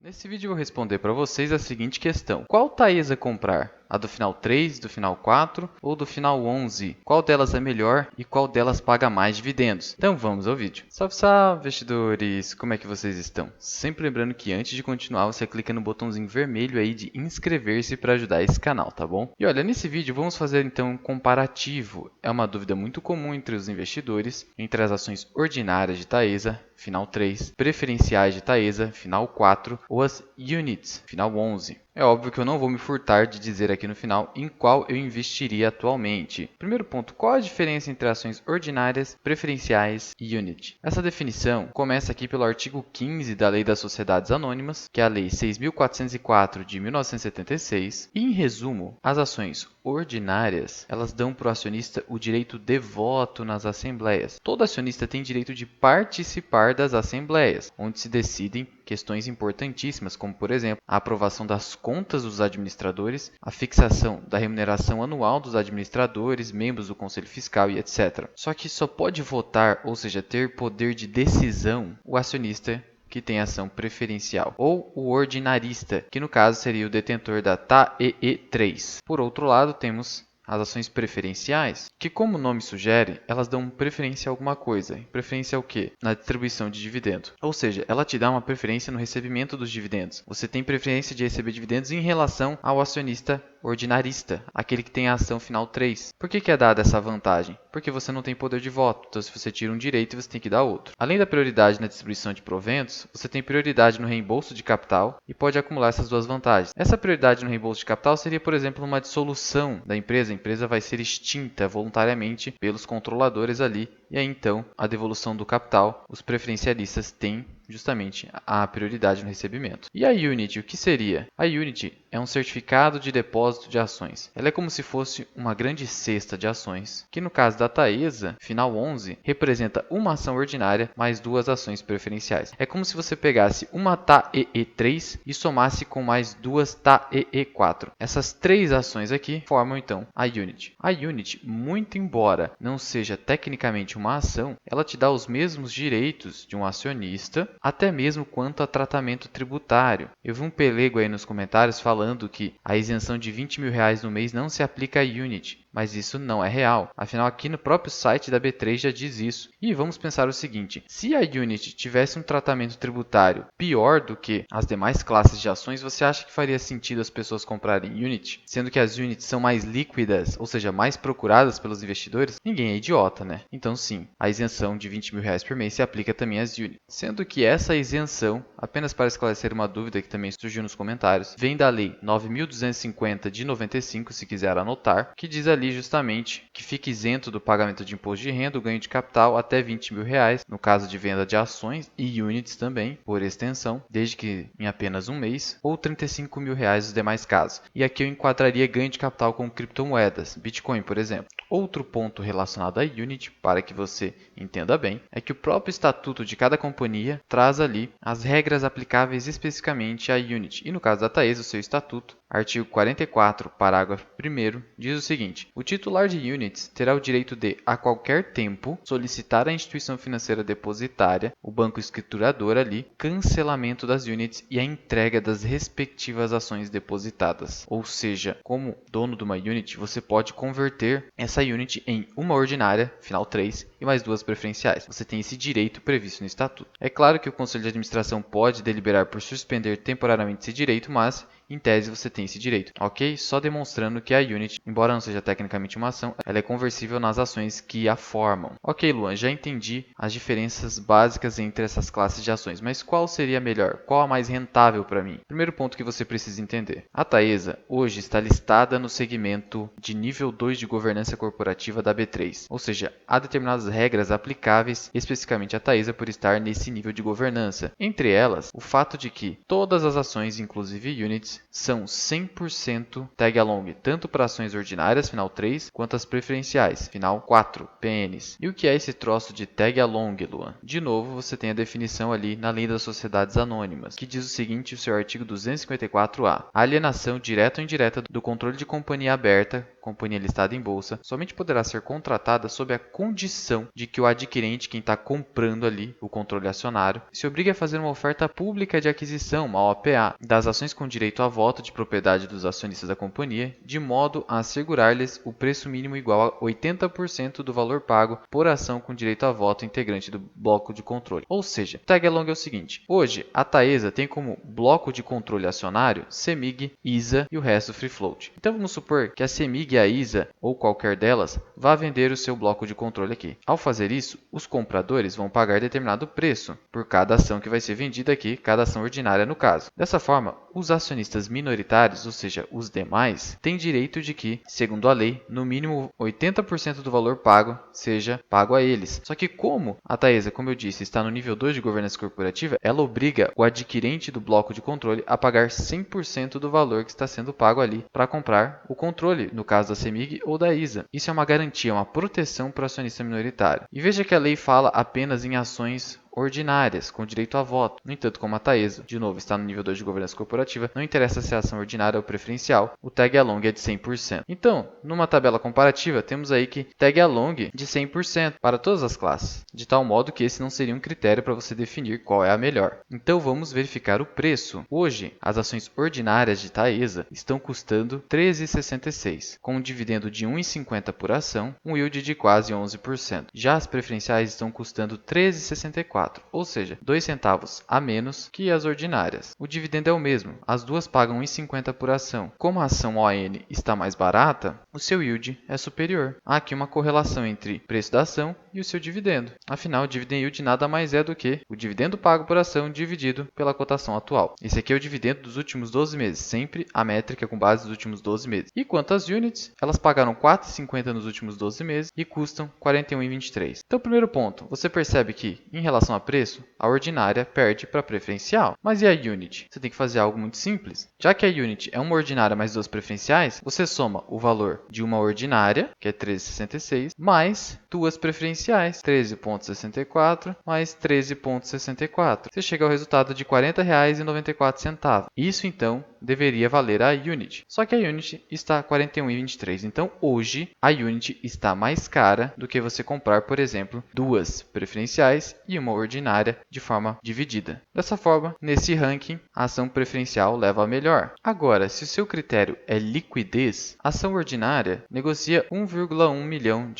Nesse vídeo eu vou responder para vocês a seguinte questão: qual Taesa comprar? A do final 3, do final 4 ou do final 11? Qual delas é melhor e qual delas paga mais dividendos? Então vamos ao vídeo. Salve, salve, investidores! Como é que vocês estão? Sempre lembrando que antes de continuar você clica no botãozinho vermelho aí de inscrever-se para ajudar esse canal, tá bom? E olha, nesse vídeo vamos fazer então um comparativo. É uma dúvida muito comum entre os investidores entre as ações ordinárias de Taesa, final 3, preferenciais de Taesa, final 4 ou as units, final 11. É óbvio que eu não vou me furtar de dizer aqui no final em qual eu investiria atualmente. Primeiro ponto, qual a diferença entre ações ordinárias, preferenciais e unit? Essa definição começa aqui pelo artigo 15 da Lei das Sociedades Anônimas, que é a Lei 6.404 de 1976. E, em resumo, as ações ordinárias, elas dão para o acionista o direito de voto nas assembleias. Todo acionista tem direito de participar das assembleias, onde se decidem questões importantíssimas, como, por exemplo, a aprovação das contas dos administradores, a fixação da remuneração anual dos administradores, membros do Conselho Fiscal e etc. Só que só pode votar, ou seja, ter poder de decisão, o acionista que tem ação preferencial, ou o ordinarista, que no caso seria o detentor da TAEE3. Por outro lado, temos as ações preferenciais, que como o nome sugere, elas dão preferência a alguma coisa. Preferência ao quê? Na distribuição de dividendos. Ou seja, ela te dá uma preferência no recebimento dos dividendos. Você tem preferência de receber dividendos em relação ao acionista ordinarista, aquele que tem a ação final 3. Por que é dada essa vantagem? Porque você não tem poder de voto, então se você tira um direito, você tem que dar outro. Além da prioridade na distribuição de proventos, você tem prioridade no reembolso de capital e pode acumular essas duas vantagens. Essa prioridade no reembolso de capital seria, por exemplo, uma dissolução da empresa. A empresa vai ser extinta voluntariamente pelos controladores ali, e aí então a devolução do capital, os preferencialistas têm justamente a prioridade no recebimento. E a Unity, o que seria? A Unity é um certificado de depósito de ações. Ela é como se fosse uma grande cesta de ações, que no caso da Taesa, final 11, representa uma ação ordinária mais duas ações preferenciais. É como se você pegasse uma TAEE3 e somasse com mais duas TAEE4. Essas três ações aqui formam então a Unity. A Unity, muito embora não seja tecnicamente uma ação, ela te dá os mesmos direitos de um acionista, até mesmo quanto a tratamento tributário. Eu vi um pelego aí nos comentários falando que a isenção de R$20 mil no mês não se aplica à Unity, mas isso não é real. Afinal, aqui no próprio site da B3 já diz isso. E vamos pensar o seguinte: se a Unity tivesse um tratamento tributário pior do que as demais classes de ações, você acha que faria sentido as pessoas comprarem Unity? Sendo que as Units são mais líquidas, ou seja, mais procuradas pelos investidores? Ninguém é idiota, né? Então sim, a isenção de R$20 mil por mês se aplica também às Units. Sendo que essa isenção, apenas para esclarecer uma dúvida que também surgiu nos comentários, vem da Lei 9.250 de 95, se quiser anotar, que diz ali justamente que fica isento do pagamento de imposto de renda o ganho de capital até R$20 mil, no caso de venda de ações e units também, por extensão, desde que em apenas um mês, ou R$35 mil nos demais casos. E aqui eu enquadraria ganho de capital com criptomoedas, Bitcoin, por exemplo. Outro ponto relacionado à Unity, para que você entenda bem, é que o próprio estatuto de cada companhia traz ali as regras aplicáveis especificamente à Unity. E no caso da Taesa, o seu estatuto, artigo 44, parágrafo 1º, diz o seguinte: o titular de Units terá o direito de, a qualquer tempo, solicitar à instituição financeira depositária, o banco escriturador ali, cancelamento das Units e a entrega das respectivas ações depositadas. Ou seja, como dono de uma Unit, você pode converter essa Unit em uma ordinária, final 3, e mais duas preferenciais. Você tem esse direito previsto no estatuto. É claro que o Conselho de Administração pode deliberar por suspender temporariamente esse direito, mas em tese você tem esse direito, ok? Só demonstrando que a Unity, embora não seja tecnicamente uma ação, ela é conversível nas ações que a formam. Ok, Luan, já entendi as diferenças básicas entre essas classes de ações, mas qual seria a melhor? Qual a mais rentável para mim? Primeiro ponto que você precisa entender. A Taesa hoje está listada no segmento de nível 2 de governança corporativa da B3, ou seja, há determinadas regras aplicáveis especificamente à Taesa por estar nesse nível de governança. Entre elas, o fato de que todas as ações, inclusive Units, são 100% tag along, tanto para ações ordinárias, final 3, quanto as preferenciais, final 4, PNs. E o que é esse troço de tag along, Luan? De novo, você tem a definição ali na Lei das Sociedades Anônimas, que diz o seguinte, o seu artigo 254A: a alienação direta ou indireta do controle de companhia aberta, companhia listada em bolsa, somente poderá ser contratada sob a condição de que o adquirente, quem está comprando ali o controle acionário, se obrigue a fazer uma oferta pública de aquisição, uma OPA, das ações com direito a voto de propriedade dos acionistas da companhia, de modo a assegurar-lhes o preço mínimo igual a 80% do valor pago por ação com direito a voto integrante do bloco de controle. Ou seja, o tag along é o seguinte: hoje a Taesa tem como bloco de controle acionário CEMIG, ISA e o resto free float. Então vamos supor que a CEMIG e a ISA, ou qualquer delas, vá vender o seu bloco de controle aqui. Ao fazer isso, os compradores vão pagar determinado preço por cada ação que vai ser vendida aqui, cada ação ordinária no caso. Dessa forma, os acionistas minoritários, ou seja, os demais, têm direito de que, segundo a lei, no mínimo 80% do valor pago seja pago a eles. Só que como a Taesa, como eu disse, está no nível 2 de governança corporativa, ela obriga o adquirente do bloco de controle a pagar 100% do valor que está sendo pago ali para comprar o controle, no caso da CEMIG ou da ISA. Isso é uma garantia, uma proteção para o acionista minoritário. E veja que a lei fala apenas em ações ordinárias, com direito a voto. No entanto, como a Taesa, de novo, está no nível 2 de governança corporativa, não interessa se é ação ordinária ou preferencial, o tag along é de 100%. Então, numa tabela comparativa, temos aí que tag along de 100% para todas as classes, de tal modo que esse não seria um critério para você definir qual é a melhor. Então, vamos verificar o preço. Hoje, as ações ordinárias de Taesa estão custando R$ 13,66, com um dividendo de R$ 1,50 por ação, um yield de quase 11%. Já as preferenciais estão custando R$ 13,64. Ou seja, 2 centavos a menos que as ordinárias. O dividendo é o mesmo, as duas pagam 1,50 por ação. Como a ação ON está mais barata, o seu yield é superior. Há aqui uma correlação entre o preço da ação e o seu dividendo. Afinal, o dividend yield nada mais é do que o dividendo pago por ação dividido pela cotação atual. Esse aqui é o dividendo dos últimos 12 meses, sempre a métrica com base nos últimos 12 meses. E quanto às units, elas pagaram R$ 4,50 nos últimos 12 meses e custam R$ 41,23. Então, primeiro ponto, você percebe que, em relação a preço, a ordinária perde para a preferencial. Mas e a unit? Você tem que fazer algo muito simples. Já que a unit é uma ordinária mais duas preferenciais, você soma o valor de uma ordinária, que é 13,66, mais duas preferenciais, 13,64 mais 13,64. Você chega ao resultado de R$ 40,94. Isso então deveria valer a unit. Só que a unit está a R$ 41,23. Então hoje a unit está mais cara do que você comprar, por exemplo, duas preferenciais e uma ordinária de forma dividida. Dessa forma, nesse ranking, a ação preferencial leva a melhor. Agora, se o seu critério é liquidez, a ação ordinária negocia R$ 1,1 milhão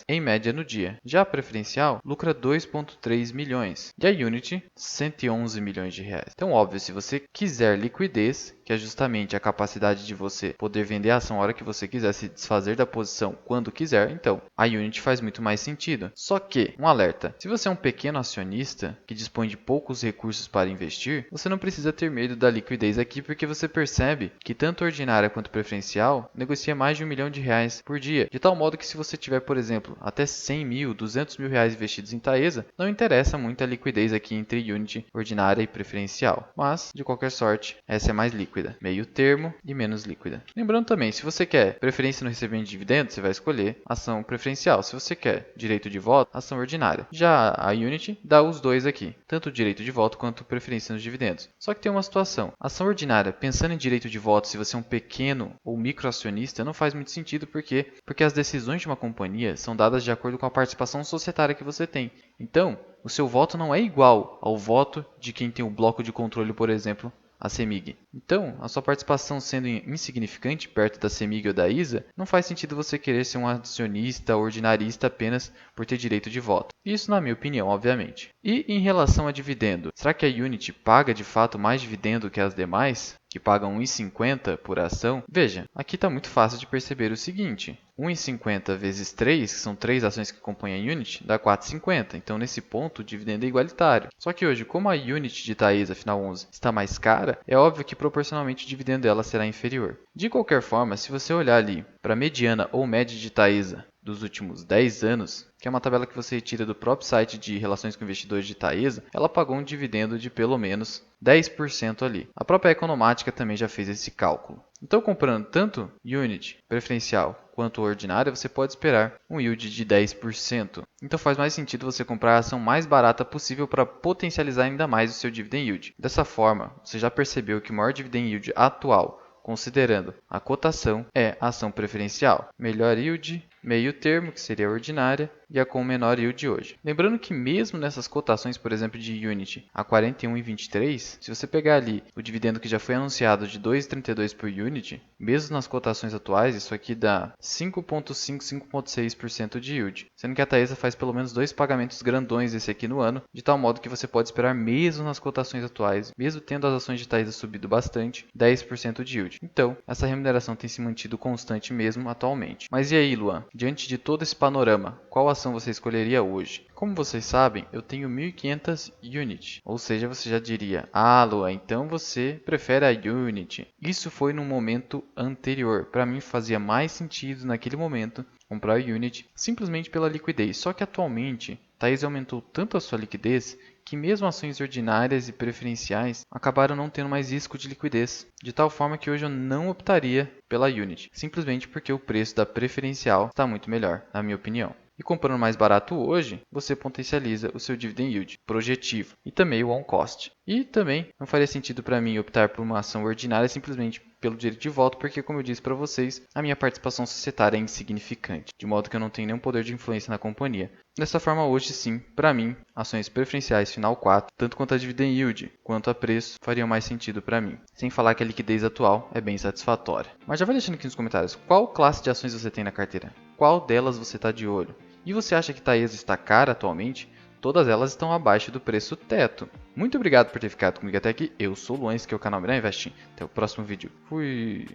em média no dia. Já a preferencial lucra 2,3 milhões e a unit 111 milhões de reais. Então, óbvio, se você quiser liquidez, que é justamente a capacidade de você poder vender a ação a hora que você quiser, se desfazer da posição quando quiser, então a unit faz muito mais sentido. Só que, um alerta, se você é um pequeno acionista que dispõe de poucos recursos para investir, você não precisa ter medo da liquidez aqui, porque você percebe que tanto ordinária quanto preferencial negocia mais de R$ 1 milhão por dia, de tal modo que se você tiver, por exemplo, até 100 mil, 200 mil reais investidos em Taesa, não interessa muito a liquidez aqui entre unit ordinária e preferencial, mas, de qualquer sorte, essa é mais líquida, meio termo e menos líquida. Lembrando também, se você quer preferência no recebimento de dividendos, você vai escolher ação preferencial. Se você quer direito de voto, ação ordinária. Já a unit dá os dois aqui, tanto o direito de voto quanto preferência nos dividendos. Só que tem uma situação, ação ordinária, pensando em direito de voto, se você é um pequeno ou microacionista, não faz muito sentido, porque as decisões de uma companhia são dadas de acordo com a participação societária que você tem. Então, o seu voto não é igual ao voto de quem tem o bloco de controle, por exemplo, a CEMIG. Então, a sua participação sendo insignificante perto da CEMIG ou da ISA, não faz sentido você querer ser um acionista ordinarista apenas por ter direito de voto. Isso na minha opinião, obviamente. E em relação a dividendo, será que a Unity paga de fato mais dividendo que as demais, que pagam R$ 1,50 por ação? Veja, aqui está muito fácil de perceber o seguinte. 1,50 vezes 3, que são 3 ações que compõem a Unity, dá 4,50. Então, nesse ponto, o dividendo é igualitário. Só que hoje, como a Unity de Taesa final 11 está mais cara, é óbvio que proporcionalmente o dividendo dela será inferior. De qualquer forma, se você olhar ali para a mediana ou média de Taesa dos últimos 10 anos, que é uma tabela que você retira do próprio site de relações com investidores de Taesa, ela pagou um dividendo de pelo menos 10% ali. A própria Economática também já fez esse cálculo. Então, comprando tanto Unity preferencial quanto ordinária, você pode esperar um yield de 10%. Então faz mais sentido você comprar a ação mais barata possível para potencializar ainda mais o seu dividend yield. Dessa forma, você já percebeu que o maior dividend yield atual, considerando a cotação, é a ação preferencial. Melhor yield meio termo, que seria a ordinária, e a com menor yield hoje. Lembrando que mesmo nessas cotações, por exemplo, de Unity a 41,23, se você pegar ali o dividendo que já foi anunciado de 2,32 por Unity, mesmo nas cotações atuais, isso aqui dá 5,5, 5,6% de yield. Sendo que a Taesa faz pelo menos 2 pagamentos grandões esse aqui no ano, de tal modo que você pode esperar mesmo nas cotações atuais, mesmo tendo as ações de Taesa subido bastante, 10% de yield. Então, essa remuneração tem se mantido constante mesmo atualmente. Mas e aí, Luan? Diante de todo esse panorama, qual ação você escolheria hoje? Como vocês sabem, eu tenho 1.500 Unity, ou seja, você já diria, ah, Luan, então você prefere a Unity. Isso foi num momento anterior. Para mim fazia mais sentido naquele momento comprar a Unity simplesmente pela liquidez. Só que atualmente, Taesa aumentou tanto a sua liquidez que mesmo ações ordinárias e preferenciais acabaram não tendo mais risco de liquidez, de tal forma que hoje eu não optaria pela Unity, simplesmente porque o preço da preferencial está muito melhor, na minha opinião. E comprando mais barato hoje, você potencializa o seu dividend yield projetivo e também o on cost. E também não faria sentido para mim optar por uma ação ordinária simplesmente pelo direito de voto, porque como eu disse para vocês, a minha participação societária é insignificante, de modo que eu não tenho nenhum poder de influência na companhia. Dessa forma, hoje sim, para mim, ações preferenciais final 4, tanto quanto a dividend yield quanto a preço, fariam mais sentido para mim. Sem falar que a liquidez atual é bem satisfatória. Mas já vai deixando aqui nos comentários, qual classe de ações você tem na carteira? Qual delas você está de olho? E você acha que Taesa está cara atualmente? Todas elas estão abaixo do preço teto. Muito obrigado por ter ficado comigo até aqui. Eu sou o Luan, esse aqui é o canal Mirar Investing. Até o próximo vídeo. Fui!